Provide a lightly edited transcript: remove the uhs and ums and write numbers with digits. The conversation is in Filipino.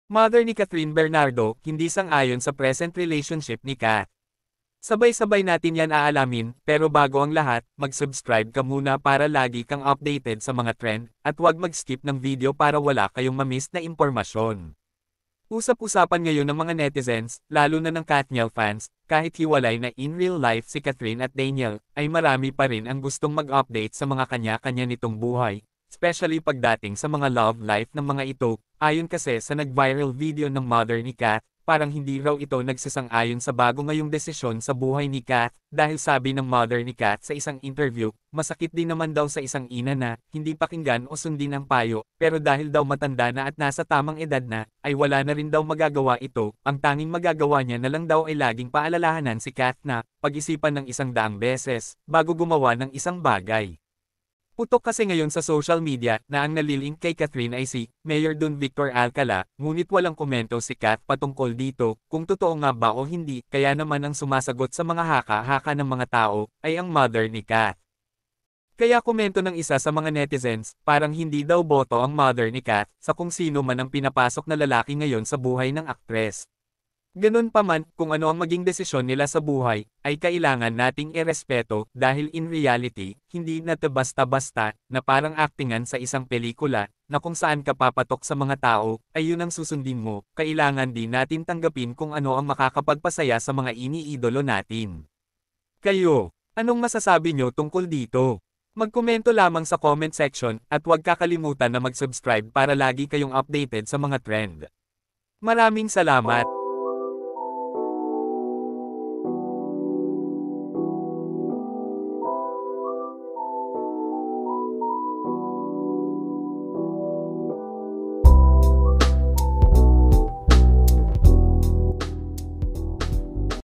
Mother ni Catherine Bernardo, hindi sang-ayon sa present relationship ni Kat. Sabay-sabay natin yan aalamin, pero bago ang lahat, mag-subscribe ka muna para lagi kang updated sa mga trend, at huwag mag-skip ng video para wala kayong mamiss na impormasyon. Usap-usapan ngayon ng mga netizens, lalo na ng Katniel fans, kahit hiwalay na in real life si Catherine at Daniel, ay marami pa rin ang gustong mag-update sa mga kanya-kanya nitong buhay, especially pagdating sa mga love life ng mga ito. Ayon kasi sa nag-viral video ng mother ni Kat, parang hindi raw ito nagsasang-ayon sa bago ngayong desisyon sa buhay ni Kat, dahil sabi ng mother ni Kat sa isang interview, masakit din naman daw sa isang ina na, hindi pakinggan o sundin ang payo, pero dahil daw matanda na at nasa tamang edad na, ay wala na rin daw magagawa ito, ang tanging magagawa niya na lang daw ay laging paalalahanan si Kat na, pag-isipan ng 100 beses, bago gumawa ng isang bagay. Putok kasi ngayon sa social media na ang nalilink kay Catherine ay si Mayor Don Victor Alcala, ngunit walang komento si Kat patungkol dito, kung totoo nga ba o hindi, kaya naman ang sumasagot sa mga haka-haka ng mga tao, ay ang mother ni Kat. Kaya komento ng isa sa mga netizens, parang hindi daw boto ang mother ni Kat, sa kung sino man ang pinapasok na lalaki ngayon sa buhay ng aktres. Ganun pa man, kung ano ang maging desisyon nila sa buhay, ay kailangan nating irespeto, dahil in reality, hindi na to basta-basta, na parang actingan sa isang pelikula, na kung saan ka papatok sa mga tao, ay yun ang susundin mo, kailangan din natin tanggapin kung ano ang makakapagpasaya sa mga iniidolo natin. Kayo, anong masasabi nyo tungkol dito? Magkomento lamang sa comment section, at huwag kakalimutan na mag-subscribe para lagi kayong updated sa mga trend. Maraming salamat!